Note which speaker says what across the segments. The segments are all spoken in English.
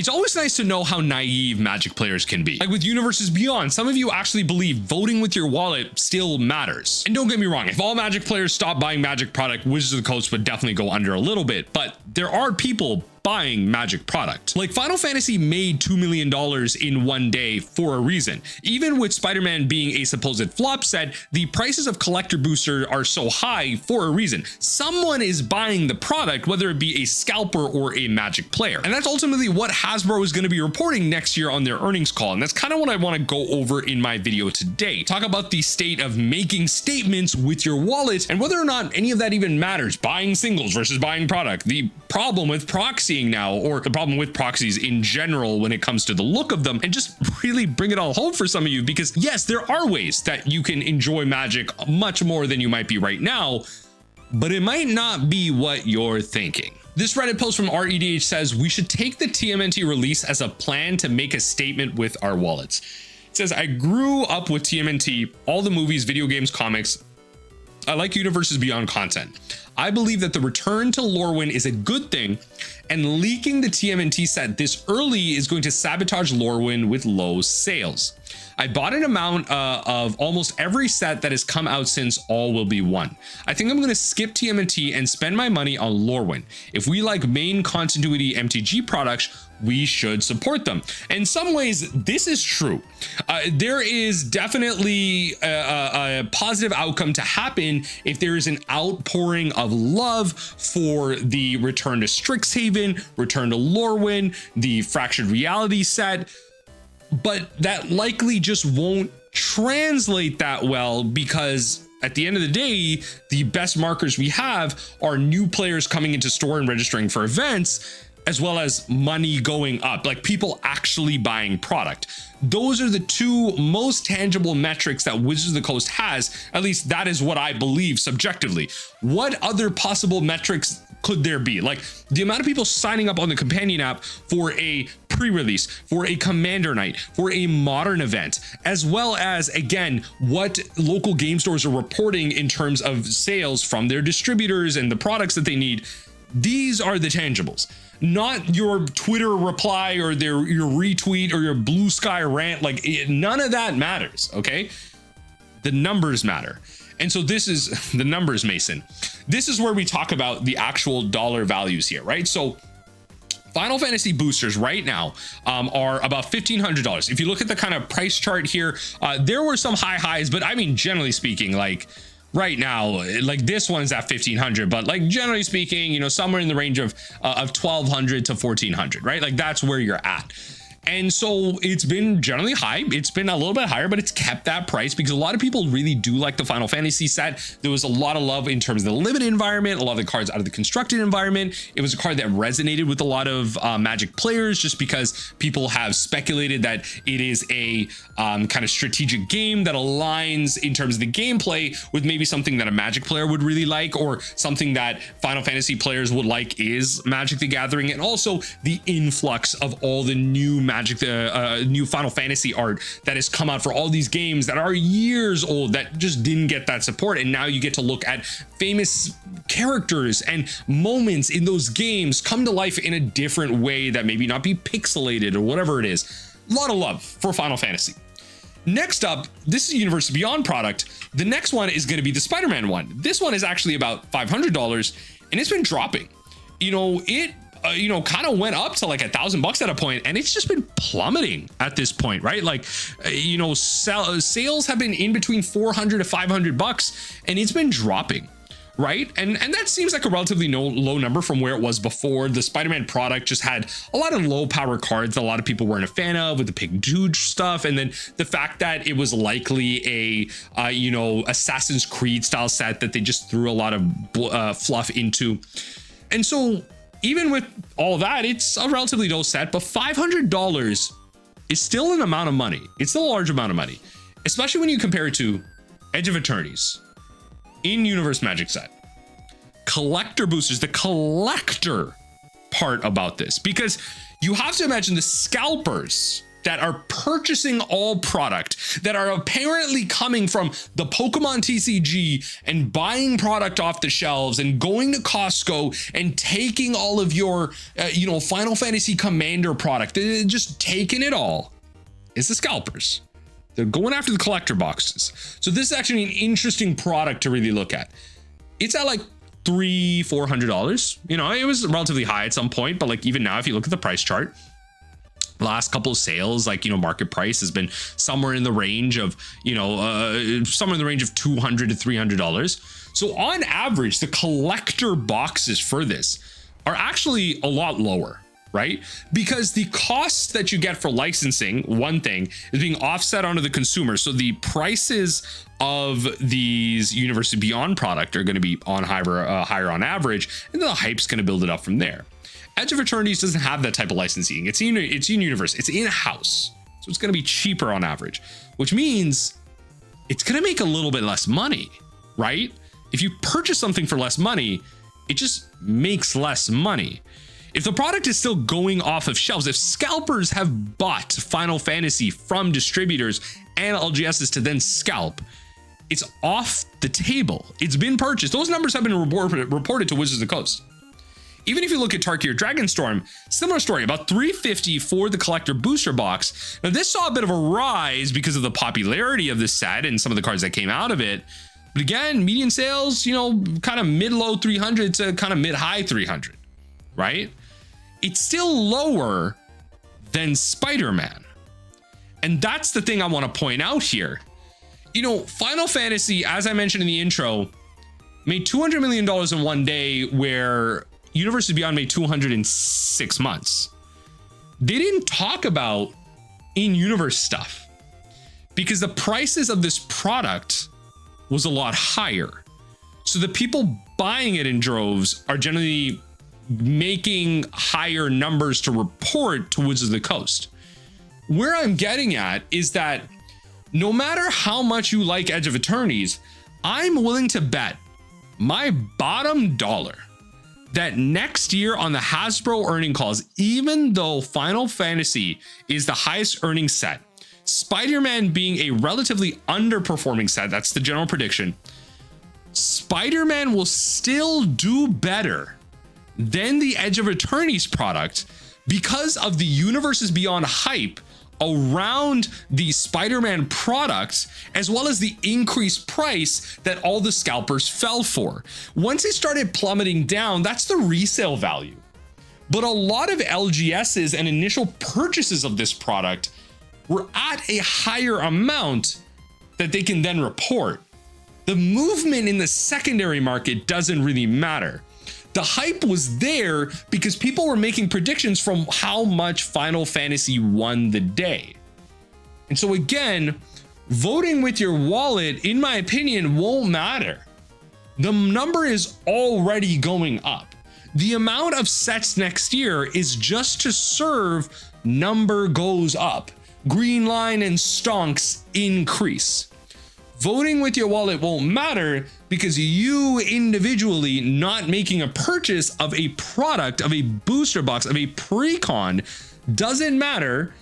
Speaker 1: It's always nice to know how naive Magic players can be. Like with Universes Beyond, some of you actually believe voting with your wallet still matters. And don't get me wrong, if all Magic players stop buying Magic product, Wizards of the Coast would definitely go under a little bit, but there are people buying Magic product. Like Final Fantasy made $2 million in one day for a reason. Even with Spider-Man being a supposed flop set, the prices of collector boosters are so high for a reason. Someone is buying the product, whether it be a scalper or a Magic player. And that's ultimately what Hasbro is going to be reporting next year on their earnings call. And that's kind of what I want to go over in my video today. Talk about the state of making statements with your wallet and whether or not any of that even matters. Buying singles versus buying product. The problem with proxying now, or the problem with proxies in general when it comes to the look of them, and just really bring it all home for some of you, because yes, there are ways that you can enjoy Magic much more than you might be right now, but it might not be what you're thinking. This Reddit post from REDH says, we should take the TMNT release as a plan to make a statement with our wallets. It says, I grew up with TMNT, all the movies, video games, comics. I like Universes Beyond content. I believe that the return to Lorwyn is a good thing, and leaking the TMNT set this early is going to sabotage Lorwyn with low sales. I bought an amount of almost every set that has come out since All Will Be One. I think I'm going to skip TMNT and spend my money on Lorwyn. If we like main continuity MTG products, we should support them. In some ways, this is true. There is definitely a positive outcome to happen if there is an outpouring of love for the return to Strixhaven, return to Lorwyn, the Fractured Reality set, but that likely just won't translate that well, because at the end of the day, the best markers we have are new players coming into store and registering for events, as well as money going up, like people actually buying product. Those are the two most tangible metrics that Wizards of the Coast has. At least that is what I believe subjectively. What other possible metrics could there be? Like the amount of people signing up on the companion app for a pre-release, for a commander night, for a modern event, as well as, again, what local game stores are reporting in terms of sales from their distributors and the products that they need. These are the tangibles, not your Twitter reply or your retweet or your blue sky rant. Like none of that matters. Okay. The numbers matter. And so this is the numbers, Mason. This is where we talk about the actual dollar values here, right? So Final Fantasy boosters right now are about $1,500. If you look at the kind of price chart here, there were some high highs, but I mean, generally speaking, like right now, like this one's at 1,500, but like generally speaking, you know, somewhere in the range of 1,200 to 1,400, right? Like that's where you're at. And so it's been generally high. It's been a little bit higher, but it's kept that price because a lot of people really do like the Final Fantasy set. There was a lot of love in terms of the limited environment, a lot of the cards out of the constructed environment. It was a card that resonated with a lot of Magic players just because people have speculated that it is a kind of strategic game that aligns in terms of the gameplay with maybe something that a Magic player would really like, or something that Final Fantasy players would like is Magic the Gathering, and also the influx of all the new Magic, new Final Fantasy art that has come out for all these games that are years old that just didn't get that support. And now you get to look at famous characters and moments in those games come to life in a different way that maybe not be pixelated or whatever it is. A lot of love for Final Fantasy. Next up, this is a Universes Beyond product. The next one is going to be the Spider-Man one. This one is actually about $500 and it's been dropping. You know, it kind of went up to like $1,000 at a point, and it's just been plummeting at this point, right? Like, sales have been in between $400 to $500, and it's been dropping, right? And that seems like a relatively low number from where it was before. The Spider-Man product just had a lot of low power cards that a lot of people weren't a fan of, with the Pig Dude stuff, and then the fact that it was likely a Assassin's Creed style set that they just threw a lot of fluff into. And so even with all that, it's a relatively low set, but $500 is still an amount of money. It's still a large amount of money, especially when you compare it to Edge of Eternities, in-universe Magic set, collector boosters, the collector part about this, because you have to imagine the scalpers that are purchasing all product, that are apparently coming from the Pokemon TCG and buying product off the shelves and going to Costco and taking all of your, Final Fantasy Commander product, they're just taking it all, is the scalpers. They're going after the collector boxes. So this is actually an interesting product to really look at. It's at like $300-$400. It was relatively high at some point, but like even now, if you look at the price chart, last couple of sales, market price has been somewhere in the range of, $200 to $300. So on average, the collector boxes for this are actually a lot lower, right? Because the costs that you get for licensing, one thing, is being offset onto the consumer. So the prices of these Universes Beyond product are going to be on higher on average, and then the hype's going to build it up from there. Edge of Eternities doesn't have that type of licensing. It's in universe. It's in-house. So it's going to be cheaper on average, which means it's going to make a little bit less money, right? If you purchase something for less money, it just makes less money. If the product is still going off of shelves, if scalpers have bought Final Fantasy from distributors and LGSs to then scalp, it's off the table. It's been purchased. Those numbers have been reported to Wizards of the Coast. Even if you look at Tarkir Dragonstorm, similar story, about $350 for the collector booster box. Now this saw a bit of a rise because of the popularity of this set and some of the cards that came out of it. But again, median sales, kind of mid-low 300 to kind of mid-high 300, right? It's still lower than Spider-Man. And that's the thing I want to point out here. Final Fantasy, as I mentioned in the intro, made $200 million in one day, where Universes Beyond made 206 months. They didn't talk about in-universe stuff because the prices of this product was a lot higher. So the people buying it in droves are generally making higher numbers to report to Wizards of the Coast. Where I'm getting at is that no matter how much you like Edge of Eternities, I'm willing to bet my bottom dollar that next year on the Hasbro earning calls, even though Final Fantasy is the highest earning set, Spider-Man being a relatively underperforming set, that's the general prediction, Spider-Man will still do better than the Edge of Eternities product because of the Universes Beyond hype around the Spider-Man product, as well as the increased price that all the scalpers fell for. Once it started plummeting down, that's the resale value. But a lot of LGSs and initial purchases of this product were at a higher amount that they can then report. The movement in the secondary market doesn't really matter. The hype was there because people were making predictions from how much Final Fantasy won the day. And so again, voting with your wallet, in my opinion, won't matter. The number is already going up. The amount of sets next year is just to serve number goes up. Green line and stonks increase. Voting with your wallet won't matter because you individually not making a purchase of a product, of a booster box, of a pre-con doesn't matter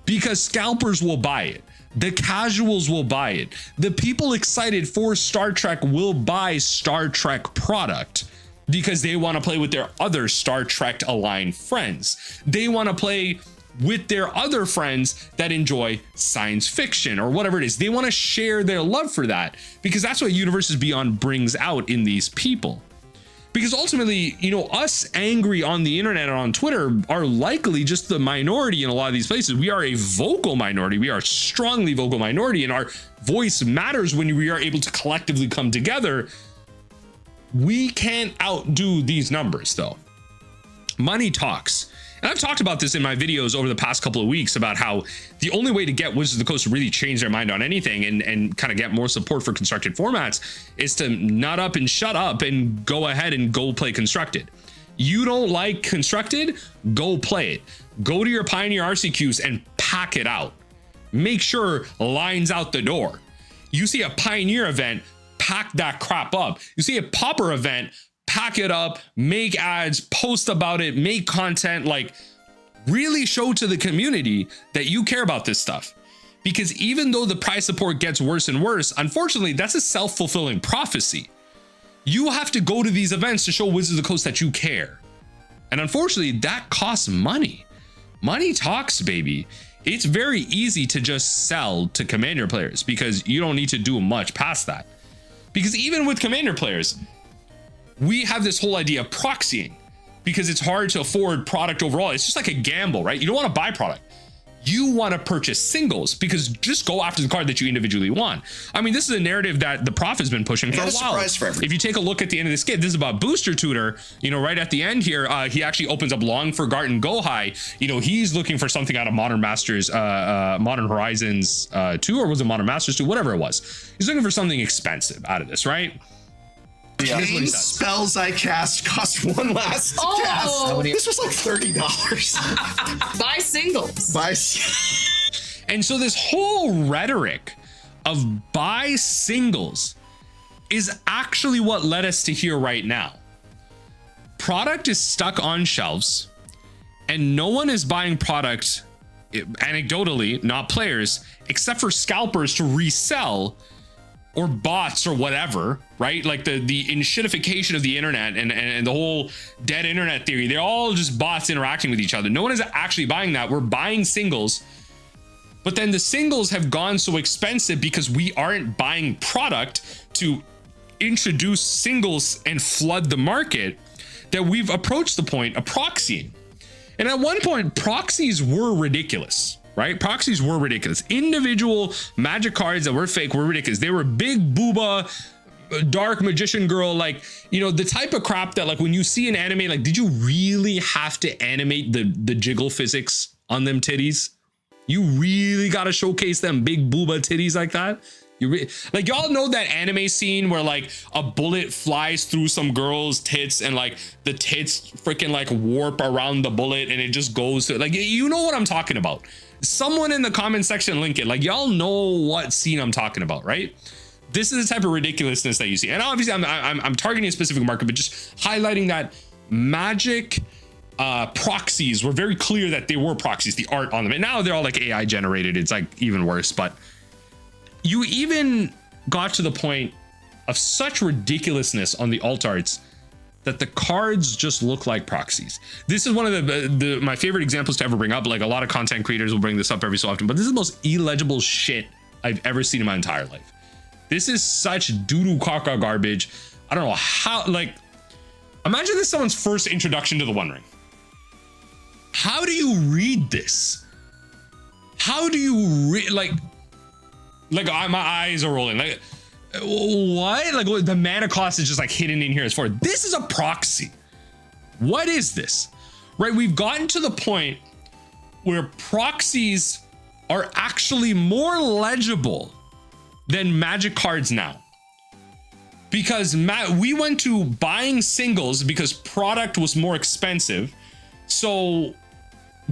Speaker 1: because scalpers will buy it. The casuals will buy it. The people excited for Star Trek will buy Star Trek product because they want to play with their other Star Trek aligned friends. They want to play with their other friends that enjoy science fiction or whatever it is. They want to share their love for that because that's what Universes Beyond brings out in these people. Because ultimately, us angry on the internet and on Twitter are likely just the minority in a lot of these places. We are a vocal minority. We are a strongly vocal minority, and our voice matters when we are able to collectively come together. We can't outdo these numbers though. Money talks. And I've talked about this in my videos over the past couple of weeks about how the only way to get Wizards of the Coast to really change their mind on anything and kind of get more support for constructed formats is to nut up and shut up and go ahead and go play constructed. You don't like constructed? Go play it. Go to your Pioneer RCQs and pack it out. Make sure lines out the door. You see a Pioneer event, pack that crap up. You see a Pauper event, pack it up, make ads, post about it, make content, like really show to the community that you care about this stuff. Because even though the prize support gets worse and worse, unfortunately, that's a self-fulfilling prophecy. You have to go to these events to show Wizards of the Coast that you care. And unfortunately, that costs money. Money talks, baby. It's very easy to just sell to Commander players because you don't need to do much past that. Because even with Commander players, we have this whole idea of proxying because it's hard to afford product overall. It's just like a gamble, right? You don't want to buy product. You want to purchase singles because just go after the card that you individually want. I mean, this is a narrative that the Prof has been pushing for a while. If you take a look at the end of this skit, this is about Booster Tutor. You know, right at the end here, he actually opens up Long Forgotten Go High. You know, he's looking for something out of Modern Masters, Modern Horizons 2, or was it Modern Masters 2? Whatever it was. He's looking for something expensive out of this, right?
Speaker 2: Yeah, spells I cast cost one last cast. This was like $30.
Speaker 3: Buy singles.
Speaker 1: And so this whole rhetoric of buy singles is actually what led us to here right now. Product is stuck on shelves and no one is buying product, anecdotally, not players, except for scalpers to resell, or bots or whatever, right? Like the enshittification of the internet and the whole dead internet theory, they're all just bots interacting with each other. No one is actually buying that. We're buying singles, but then the singles have gone so expensive because we aren't buying product to introduce singles and flood the market that we've approached the point of proxying. And at one point, proxies were ridiculous. Right? Proxies were ridiculous. Individual Magic cards that were fake were ridiculous. They were big booba, dark magician girl, like, you know, the type of crap that, like, when you see an anime, like, did you really have to animate the jiggle physics on them titties? You really got to showcase them big booba titties like that? Like, y'all know that anime scene where like a bullet flies through some girl's tits and like the tits freaking like warp around the bullet and it just goes to, like, you know what I'm talking about. Someone in the comment section link it. Like, y'all know what scene I'm talking about, right? This is the type of ridiculousness that you see. And obviously I'm targeting a specific market, but just highlighting that Magic proxies were very clear that they were proxies, the art on them. And now they're all like AI generated. It's like even worse, but you even got to the point of such ridiculousness on the alt arts that the cards just look like proxies. This is one of my favorite examples to ever bring up. Like, a lot of content creators will bring this up every so often, but this is the most illegible shit I've ever seen in my entire life. This is such doo-doo caca garbage. I don't know how, like, imagine this is someone's first introduction to the One Ring. How do you read this? How do you read, like my eyes are rolling. Like, what? Like, the mana cost is just like hidden in here as far. This is a proxy. What is this? Right? We've gotten to the point where proxies are actually more legible than Magic cards now. Because we went to buying singles because product was more expensive. So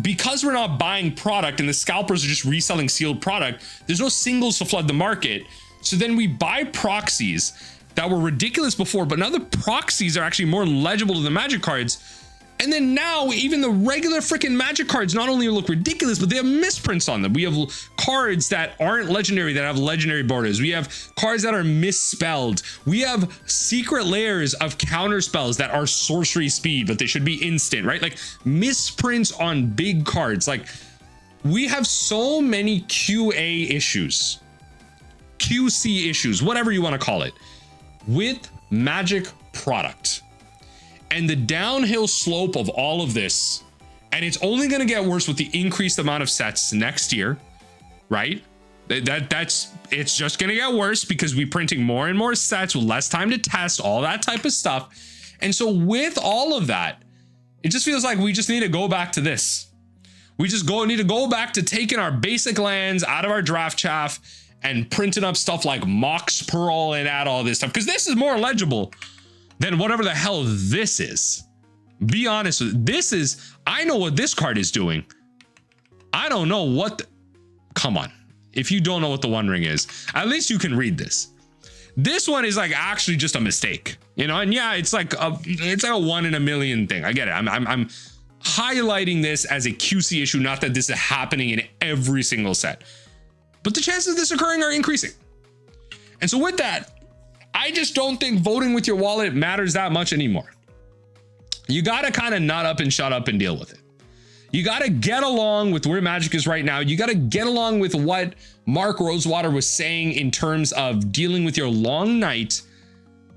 Speaker 1: because we're not buying product and the scalpers are just reselling sealed product, there's no singles to flood the market. So then we buy proxies that were ridiculous before, but now the proxies are actually more legible to the Magic cards. And then now even the regular freaking Magic cards not only look ridiculous, but they have misprints on them. We have cards that aren't legendary that have legendary borders. We have cards that are misspelled. We have secret layers of counter spells that are sorcery speed, but they should be instant, right? Like, misprints on big cards. Like, we have so many QA issues, QC issues, whatever you want to call it, with Magic product. And the downhill slope of all of this, and it's only going to get worse with the increased amount of sets next year, right? It's just going to get worse because we're printing more and more sets with less time to test, all that type of stuff. And so with all of that, it just feels like we just need to go back to this. We just need to go back to taking our basic lands out of our draft chaff and printing up stuff like Mox Pearl and add all this stuff, because this is more legible than whatever the hell this is. Be honest with this is, I know what this card is doing. I don't know what come on. If you don't know what the One Ring is, at least you can read this. This one is like actually just a mistake, you know? And yeah, it's like a 1 in a million thing. I get it. highlighting this as a QC issue, not that this is happening in every single set, but the chances of this occurring are increasing. And so with that, I just don't think voting with your wallet matters that much anymore. You got to kind of nut up and shut up and deal with it. You got to get along with where Magic is right now. You got to get along with what Mark Rosewater was saying in terms of dealing with your long night,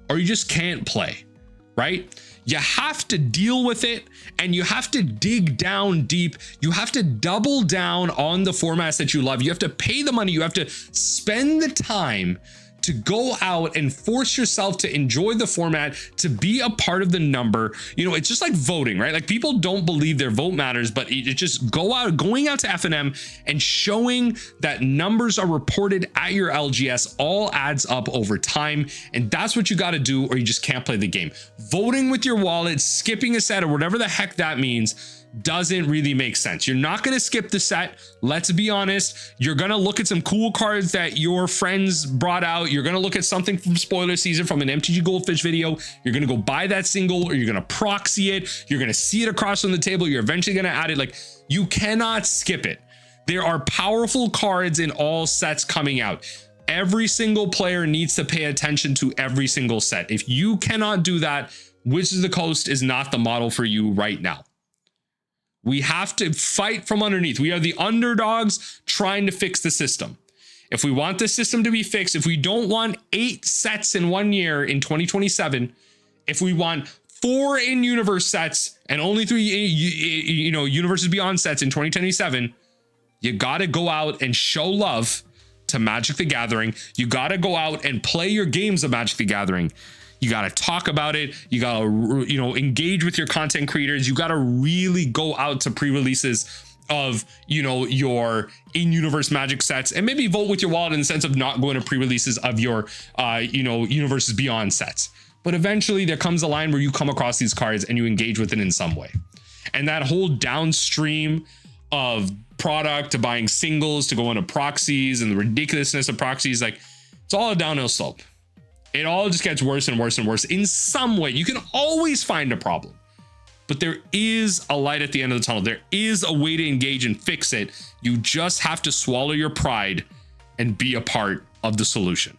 Speaker 1: or you just can't play, right? You have to deal with it, and you have to dig down deep. You have to double down on the formats that you love. You have to pay the money. You have to spend the time to go out and force yourself to enjoy the format, to be a part of the number. You know, it's just like voting, right? Like, people don't believe their vote matters, but it just going out to FNM and showing that numbers are reported at your LGS all adds up over time. And that's what you got to do, or you just can't play the game. Voting with your wallet, skipping a set, or whatever the heck that means, doesn't really make sense. You're not going to skip the set. Let's be honest. You're going to look at some cool cards that your friends brought out. You're going to look at something from spoiler season from an MTG Goldfish video. You're going to go buy that single, or you're going to proxy it. You're going to see it across on the table. You're eventually going to add it. Like, you cannot skip it. There are powerful cards in all sets coming out. Every single player needs to pay attention to every single set. If you cannot do that, Wizards of the Coast is not the model for you right now. We have to fight from underneath. We are the underdogs trying to fix the system. If we want the system to be fixed, if we don't want 8 sets in 1 year in 2027, if we want 4 in-universe sets and only 3, Universes Beyond sets in 2027, you got to go out and show love to Magic the Gathering. You got to go out and play your games of Magic the Gathering. You got to talk about it. You got to, engage with your content creators. You got to really go out to pre-releases of, your in-universe Magic sets, and maybe vote with your wallet in the sense of not going to pre-releases of your, Universes Beyond sets. But eventually there comes a line where you come across these cards and you engage with it in some way. And that whole downstream of product to buying singles to go into proxies and the ridiculousness of proxies, like, it's all a downhill slope. It all just gets worse and worse and worse in some way. You can always find a problem, but there is a light at the end of the tunnel. There is a way to engage and fix it. You just have to swallow your pride and be a part of the solution.